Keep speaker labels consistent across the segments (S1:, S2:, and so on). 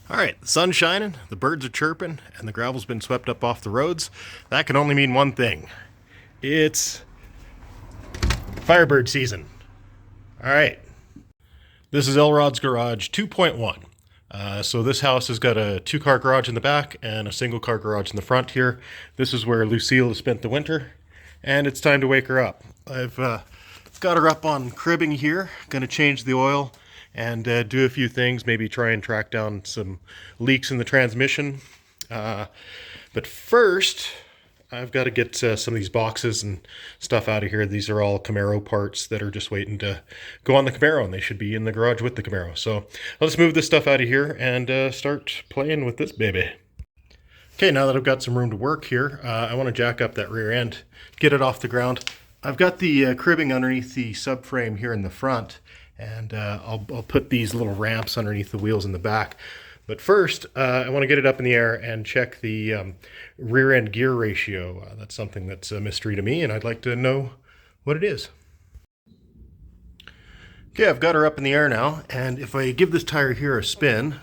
S1: All right, the sun's shining, the birds are chirping, and the gravel's been swept up off the roads. That can only mean one thing. It's Firebird season. All right, this is Elrod's Garage 2.1. So this house has got a 2-car garage in the back and a single-car garage in the front here. This is where Lucille has spent the winter, and it's time to wake her up. I've got her up on cribbing here, gonna change the oil and do a few things, maybe try and track down some leaks in the transmission. But first, I've got to get some of these boxes and stuff out of here. These are all Camaro parts that are just waiting to go on the Camaro, and they should be in the garage with the Camaro. So let's move this stuff out of here and start playing with this baby. Okay, now that I've got some room to work here, I want to jack up that rear end, get it off the ground. I've got the cribbing underneath the subframe here in the front, and I'll put these little ramps underneath the wheels in the back. But first, I want to get it up in the air and check the rear end gear ratio. That's something that's a mystery to me, and I'd like to know what it is. Okay, I've got her up in the air now, and if I give this tire here a spin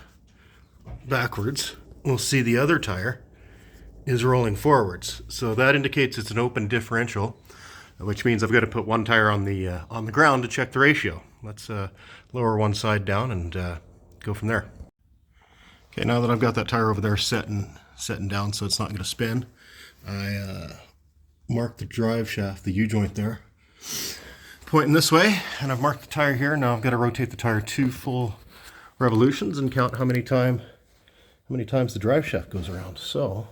S1: backwards, we'll see the other tire is rolling forwards. So that indicates it's an open differential, which means I've got to put one tire on the ground to check the ratio. Let's lower one side down and go from there. Okay, now that I've got that tire over there setting down so it's not going to spin, I marked the drive shaft, the U-joint there, pointing this way, and I've marked the tire here. Now I've got to rotate the tire 2 full revolutions and count how many times the drive shaft goes around. So,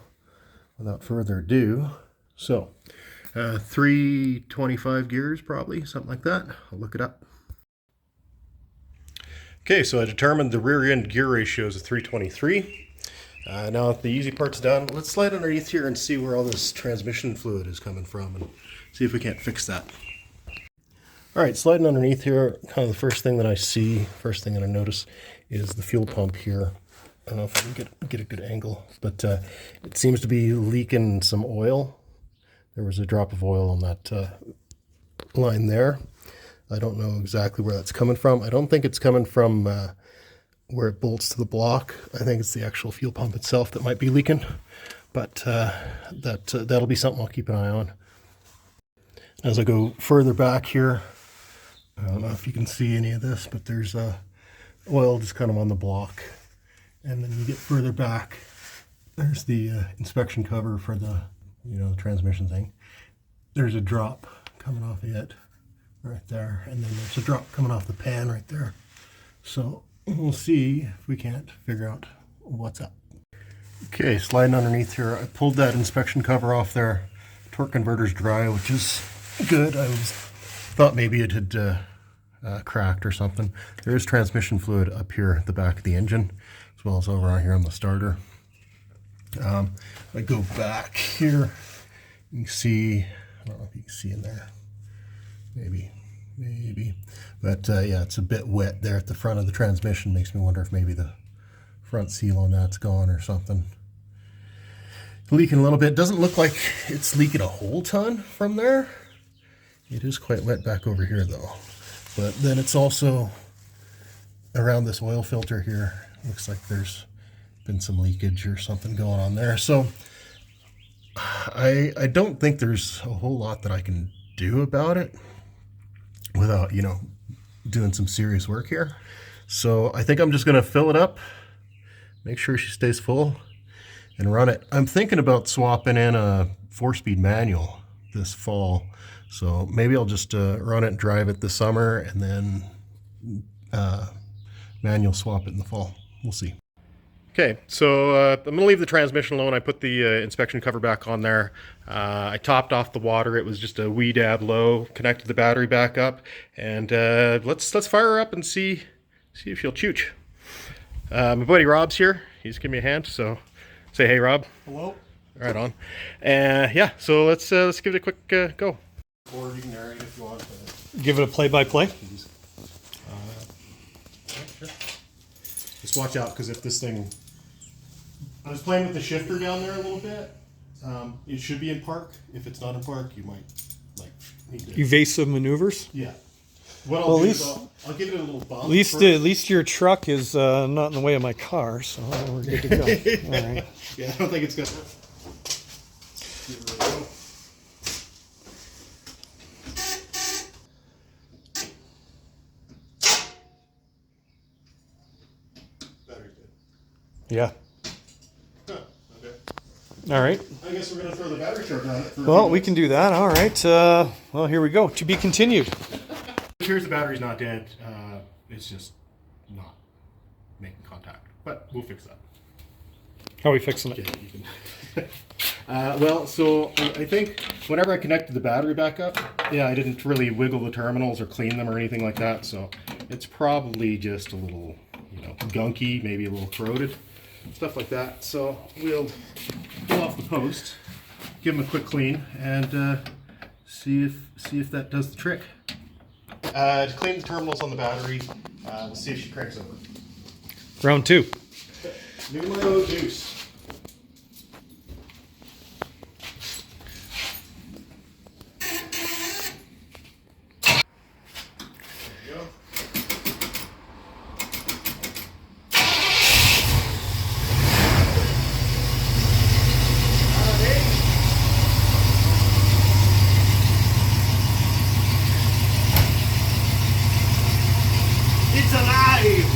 S1: without further ado, 325 gears probably, something like that. I'll look it up. Okay, so I determined the rear end gear ratio is a 323. Now that the easy part's done, let's slide underneath here and see where all this transmission fluid is coming from and see if we can't fix that. All right, sliding underneath here, kind of the first thing that I notice is the fuel pump here. I don't know if I can get a good angle, but it seems to be leaking some oil. There was a drop of oil on that line there. I don't know exactly where that's coming from. I don't think it's coming from where it bolts to the block. I think it's the actual fuel pump itself that might be leaking, but that'll be something I'll keep an eye on. As I go further back here, I don't know if you can see any of this, but there's oil just kind of on the block. And then you get further back, there's the inspection cover for the transmission thing. There's a drop coming off it right there, and then there's a drop coming off the pan right there. So we'll see if we can't figure out what's up. Okay, sliding underneath here, I pulled that inspection cover off there. Torque converter's dry, which is good. I thought maybe it had cracked or something. There is transmission fluid up here at the back of the engine, as well as over on here on the starter. I go back here, you can see, I don't know if you can see in there, maybe, but yeah, it's a bit wet there at the front of the transmission. Makes me wonder if maybe the front seal on that's gone or something. Leaking a little bit. Doesn't look like it's leaking a whole ton from there. It is quite wet back over here though, but then it's also around this oil filter here. Looks like there's been some leakage or something going on there. So I don't think there's a whole lot that I can do about it without, doing some serious work here. So I think I'm just going to fill it up, make sure she stays full, and run it. I'm thinking about swapping in a 4-speed manual this fall. So maybe I'll just run it and drive it this summer, and then manual swap it in the fall. We'll see. Okay, so I'm going to leave the transmission alone. I put the inspection cover back on there. I topped off the water. It was just a wee dab low. Connected the battery back up, and let's fire her up and see if she'll chooch. My buddy Rob's here. He's giving me a hand. So say hey, Rob.
S2: Hello.
S1: Right on. Yeah. So let's give it a quick go.
S2: Or you can narrate if you want. Give it a play-by-play. Just watch out, because if this thing... I was playing with the shifter down there a little bit. It should be in park. If it's not in park, you might need to...
S3: Evasive maneuvers?
S2: Yeah. What
S3: Well,
S2: I'll
S3: at
S2: do
S3: least-
S2: is I'll give it a little bump.
S3: At least your truck is not in the way of my car, so we're good to go. All right.
S2: Yeah, I don't think it's gonna. Give it a go. Battery's good.
S3: Yeah.
S2: Huh, okay.
S3: All right.
S2: I guess we're gonna throw the battery charger on it. For a
S3: Well,
S2: few
S3: we can do that. All right. Well, here we go. To be continued.
S2: It appears the battery's not dead. It's just not making contact. But we'll fix that.
S3: How are we fixing it?
S2: Okay, you can. Well, so I think whenever I connected the battery back up, yeah, I didn't really wiggle the terminals or clean them or anything like that. So it's probably just a little, gunky, maybe a little corroded, stuff like that. So we'll pull off the post, give them a quick clean, and see if that does the trick. To clean the terminals on the battery, we'll see if she cranks over.
S3: Round 2.
S2: Numero juice. There we go. It's alive!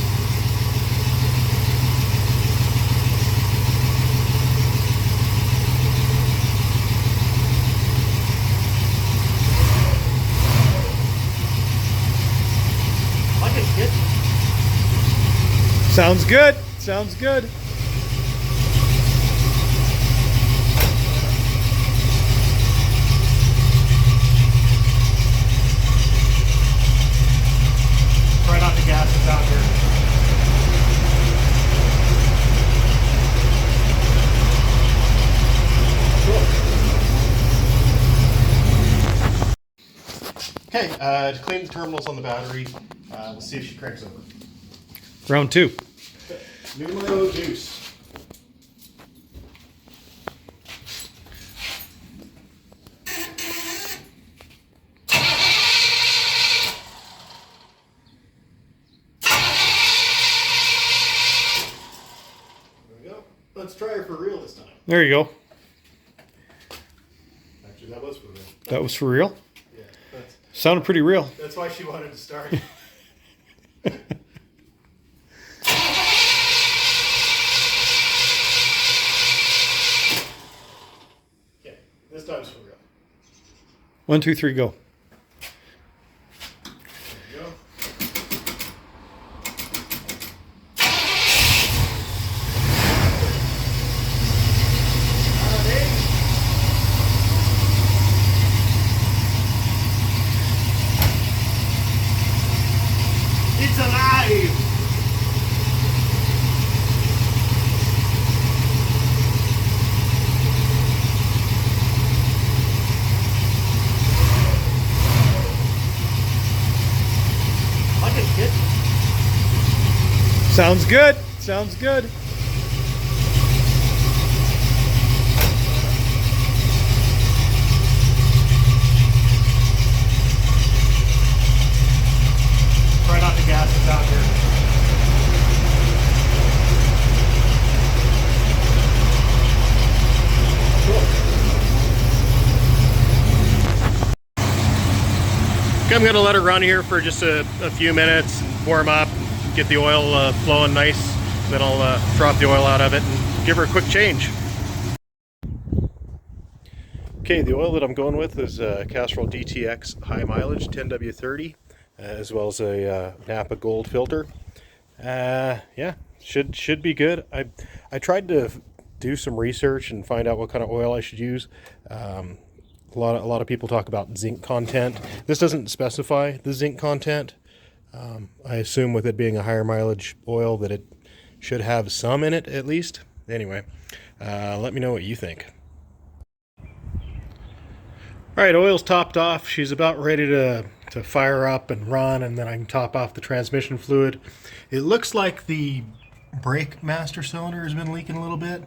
S3: Sounds good. Sounds good.
S2: Try not to gas us out here. Okay, to clean the terminals on the battery, we'll see if she cranks over.
S3: Round 2.
S2: Numero juice. There we go. Let's try her for real this time.
S3: There you go.
S2: Actually, that was for real.
S3: That was for real.
S2: Yeah,
S3: Sounded pretty real.
S2: that's why she wanted to start. Okay, this time's for real.
S3: 1, 2, 3, go.
S2: There we go. It's alive! Like a kid.
S3: Sounds good. Sounds good.
S2: Try not to gas us out here. Okay, I'm going to let her run here for just a few minutes, warm up, get the oil flowing nice. Then I'll drop the oil out of it and give her a quick change. Okay, the oil that I'm going with is Castrol DTX high mileage 10W30, as well as a Napa Gold filter. Yeah, should be good. I tried to do some research and find out what kind of oil I should use. A lot of people talk about zinc content. This doesn't specify the zinc content. I assume with it being a higher mileage oil that it should have some in it at least. Anyway, let me know what you think. All right, oil's topped off. She's about ready to fire up and run, and then I can top off the transmission fluid. It looks like the brake master cylinder has been leaking a little bit.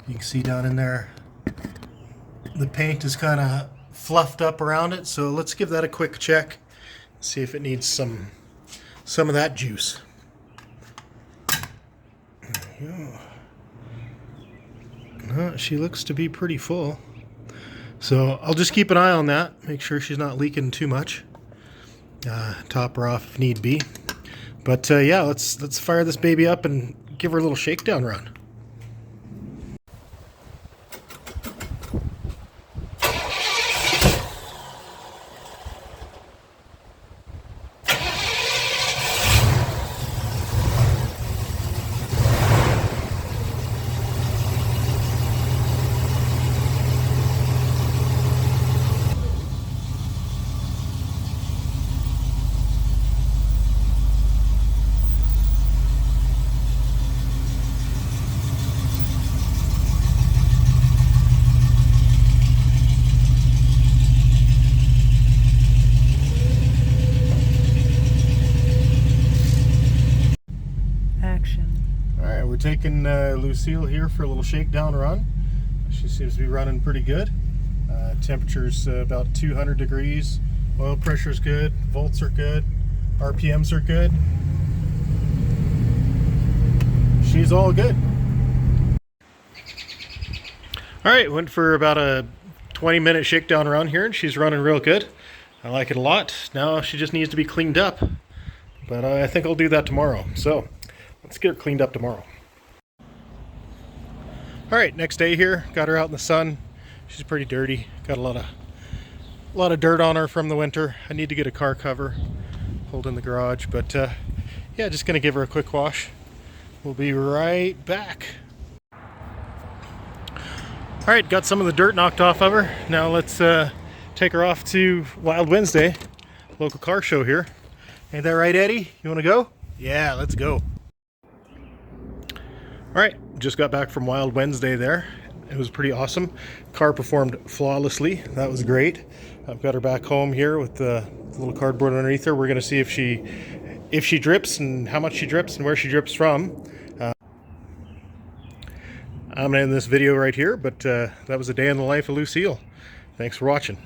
S2: You can see down in there, the paint is kind of fluffed up around it. So let's give that a quick check
S1: See if it needs some of that juice. She looks to be pretty full. So I'll just keep an eye on that. Make sure she's not leaking too much. Top her off if need be. But yeah, let's fire this baby up and give her a little shakedown run. Alright, we're taking Lucille here for a little shakedown run. She seems to be running pretty good. Temperature's about 200 degrees. Oil pressure's good. Volts are good. RPMs are good. She's all good. Alright, went for about a 20-minute shakedown run here, and she's running real good. I like it a lot. Now she just needs to be cleaned up. But I think I'll do that tomorrow. So let's get her cleaned up tomorrow. Alright, next day here. Got her out in the sun. She's pretty dirty. Got a lot of dirt on her from the winter. I need to get a car cover pulled in the garage. But yeah, just going to give her a quick wash. We'll be right back. Alright, got some of the dirt knocked off of her. Now let's take her off to Wild Wednesday, local car show here. Ain't that right, Eddie? You want to go? Yeah, let's go. Alright, just got back from Wild Wednesday there. It was pretty awesome. Car performed flawlessly. That was great. I've got her back home here with the little cardboard underneath her. We're going to see if she drips and how much she drips and where she drips from. I'm going to end this video right here, but that was a day in the life of Lucille. Thanks for watching.